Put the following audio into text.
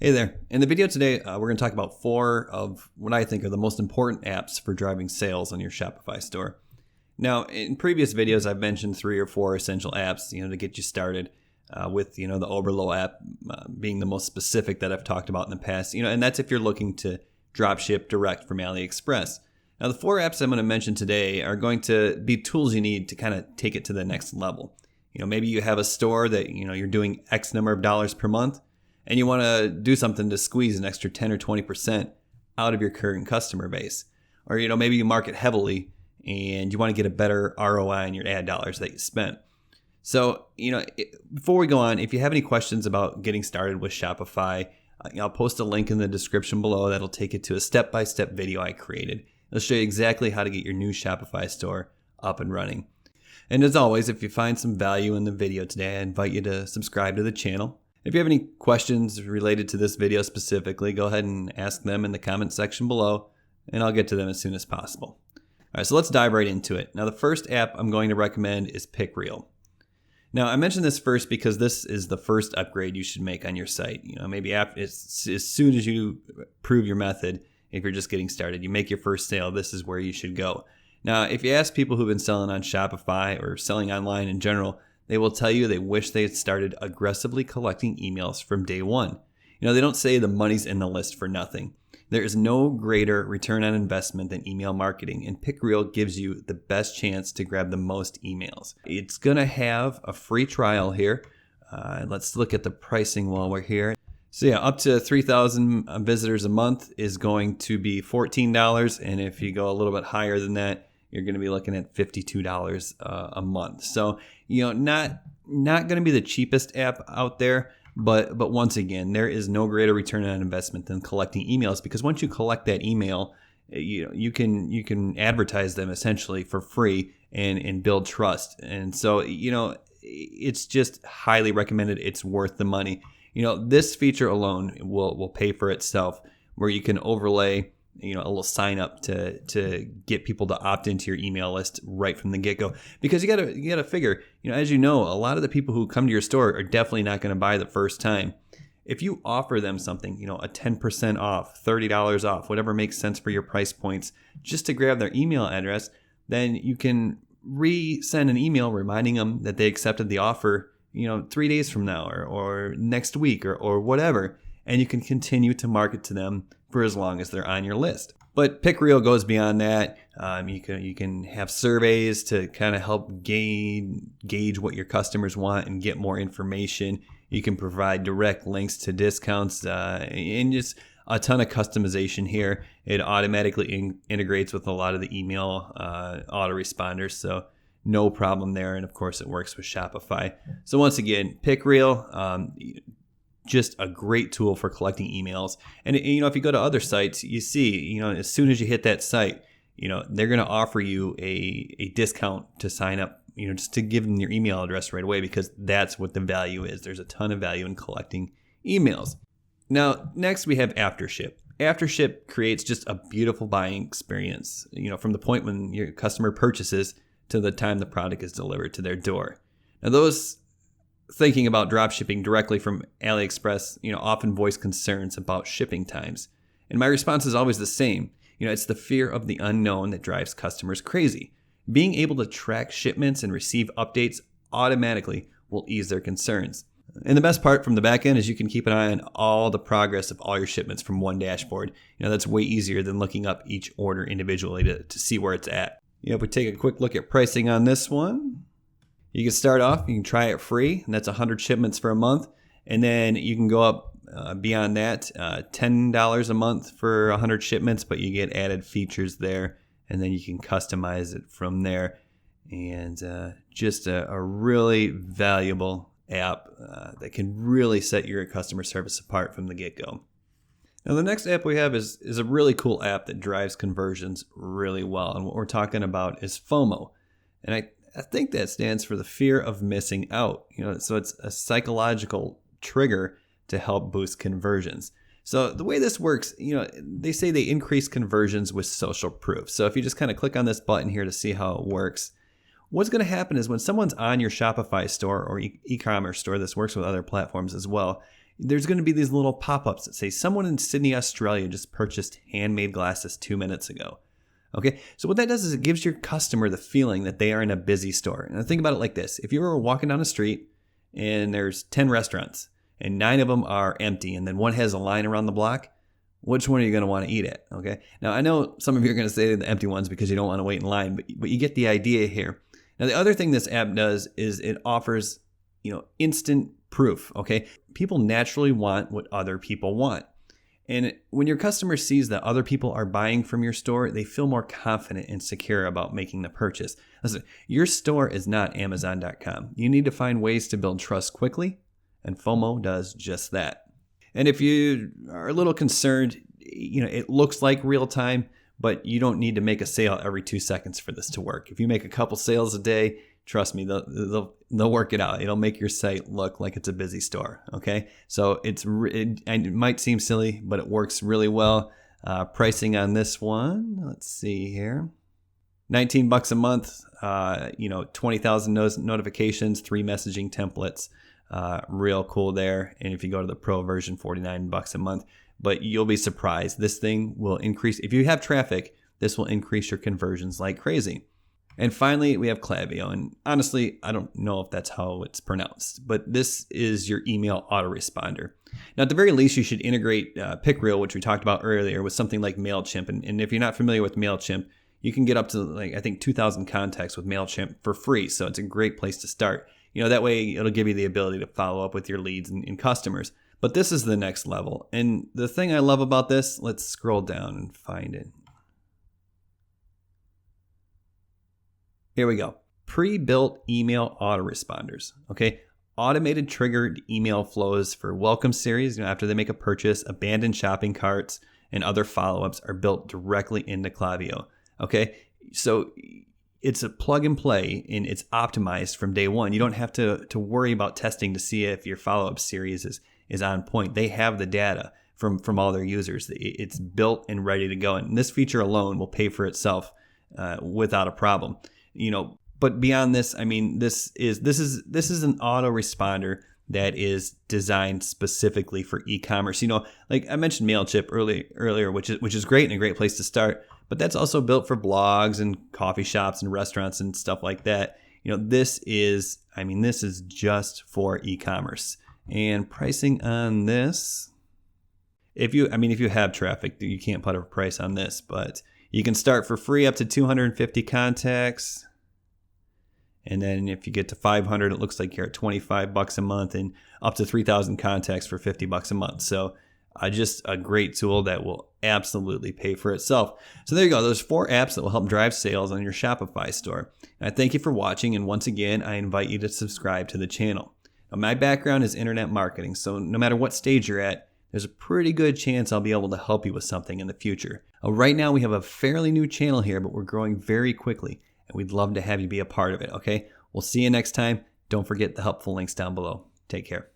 Hey there. In the video today, we're going to talk about 4 of what I think are the most important apps for driving sales on your Shopify store. Now, in previous videos, I've mentioned 3 or 4 essential apps, to get you started with, the Oberlo app being the most specific that I've talked about in the past, and that's if you're looking to drop ship direct from AliExpress. Now, the 4 apps I'm going to mention today are going to be tools you need to kind of take it to the next level. Maybe you have a store that, you're doing X number of dollars per month, and you want to do something to squeeze an extra 10 or 20% out of your current customer base. Or, maybe you market heavily and you want to get a better ROI on your ad dollars that you spent. So, before we go on, if you have any questions about getting started with Shopify, I'll post a link in the description below that'll take you to a step-by-step video I created. It'll show you exactly how to get your new Shopify store up and running. And as always, if you find some value in the video today, I invite you to subscribe to the channel. If you have any questions related to this video specifically, go ahead and ask them in the comment section below, and I'll get to them as soon as possible. All right, so let's dive right into it. Now, the first app I'm going to recommend is PickReal. Now, I mentioned this first because this is the first upgrade you should make on your site. Maybe as soon as you prove your method, if you're just getting started, you make your first sale, this is where you should go. Now, if you ask people who've been selling on Shopify or selling online in general, they will tell you they wish they had started aggressively collecting emails from day one. They don't say the money's in the list for nothing. There is no greater return on investment than email marketing, and PickReal gives you the best chance to grab the most emails. It's going to have a free trial here. Let's look at the pricing while we're here. So yeah, up to 3,000 visitors a month is going to be $14, and if you go a little bit higher than that, you're going to be looking at $52 a month. So, not going to be the cheapest app out there, but once again, there is no greater return on investment than collecting emails, because once you collect that email, you can advertise them essentially for free and build trust. And so, it's just highly recommended. It's worth the money. This feature alone will pay for itself, where you can overlay a little sign up to get people to opt into your email list right from the get-go. Because you gotta figure, as a lot of the people who come to your store are definitely not going to buy the first time. If you offer them something, a 10% off, $30 off, whatever makes sense for your price points, just to grab their email address, then you can resend an email reminding them that they accepted the offer, 3 days from now or next week or whatever. And you can continue to market to them for as long as they're on your list. But PickReal goes beyond that. You can have surveys to kind of help gauge what your customers want and get more information. You can provide direct links to discounts and just a ton of customization here. It automatically integrates with a lot of the email autoresponders, so no problem there. And of course, it works with Shopify. So once again, PickReal. Just a great tool for collecting emails. And if you go to other sites, you see, as soon as you hit that site, they're going to offer you a discount to sign up, just to give them your email address right away, because that's what the value is. There's a ton of value in collecting emails. Now, next we have AfterShip. AfterShip creates just a beautiful buying experience, from the point when your customer purchases to the time the product is delivered to their door. Now, those thinking about drop shipping directly from AliExpress, often voice concerns about shipping times. And my response is always the same. It's the fear of the unknown that drives customers crazy. Being able to track shipments and receive updates automatically will ease their concerns. And the best part from the back end is you can keep an eye on all the progress of all your shipments from one dashboard. That's way easier than looking up each order individually to see where it's at. If we take a quick look at pricing on this one, you can start off, you can try it free, and that's 100 shipments for a month. And then you can go up beyond that, $10 a month for 100 shipments, but you get added features there, and then you can customize it from there. And just a really valuable app that can really set your customer service apart from the get-go. Now, the next app we have is a really cool app that drives conversions really well. And what we're talking about is FOMO. And I think that stands for the fear of missing out. So it's a psychological trigger to help boost conversions. So the way this works, they say they increase conversions with social proof. So if you just kind of click on this button here to see how it works, what's going to happen is when someone's on your Shopify store or e-commerce store, this works with other platforms as well, there's going to be these little pop-ups that say someone in Sydney, Australia just purchased handmade glasses 2 minutes ago. Okay, so what that does is it gives your customer the feeling that they are in a busy store. And think about it like this. If you were walking down the street and there's 10 restaurants and 9 of them are empty and then one has a line around the block, which one are you going to want to eat at? Okay, now I know some of you are going to say the empty ones because you don't want to wait in line, but you get the idea here. Now the other thing this app does is it offers, instant proof. Okay, people naturally want what other people want. And when your customer sees that other people are buying from your store, they feel more confident and secure about making the purchase. Listen, your store is not Amazon.com. You need to find ways to build trust quickly, and FOMO does just that. And if you are a little concerned, it looks like real time, but you don't need to make a sale every 2 seconds for this to work. If you make a couple sales a day, trust me, they'll work it out. It'll make your site look like it's a busy store. Okay, so it might seem silly, but it works really well. Pricing on this one, let's see here, $19 a month. 20,000 notifications, 3 messaging templates. Real cool there. And if you go to the pro version, $49 a month. But you'll be surprised. This thing will increase. If you have traffic, this will increase your conversions like crazy. And finally, we have Klaviyo. And honestly, I don't know if that's how it's pronounced, but this is your email autoresponder. Now, at the very least, you should integrate PickReal, which we talked about earlier, with something like MailChimp. And if you're not familiar with MailChimp, you can get up to 2,000 contacts with MailChimp for free. So it's a great place to start. That way it'll give you the ability to follow up with your leads and customers. But this is the next level. And the thing I love about this, let's scroll down and find it. Here we go. Pre-built email autoresponders. Okay. Automated triggered email flows for welcome series, after they make a purchase, abandoned shopping carts, and other follow-ups are built directly into Klaviyo. Okay. So it's a plug and play and it's optimized from day one. You don't have to worry about testing to see if your follow-up series is on point. They have the data from all their users. It's built and ready to go. And this feature alone will pay for itself without a problem. But beyond this, this is an autoresponder that is designed specifically for e-commerce. Like I mentioned MailChimp earlier, which is great and a great place to start. But that's also built for blogs and coffee shops and restaurants and stuff like that. This is just for e-commerce. And pricing on this, if you have traffic, you can't put a price on this, but you can start for free up to 250 contacts. And then if you get to 500, it looks like you're at $25 a month, and up to 3,000 contacts for $50 a month. So just a great tool that will absolutely pay for itself. So there you go. Those 4 apps that will help drive sales on your Shopify store. And I thank you for watching. And once again, I invite you to subscribe to the channel. Now, my background is internet marketing. So no matter what stage you're at, there's a pretty good chance I'll be able to help you with something in the future. Right now, we have a fairly new channel here, but we're growing very quickly. And we'd love to have you be a part of it. Okay. We'll see you next time. Don't forget the helpful links down below. Take care.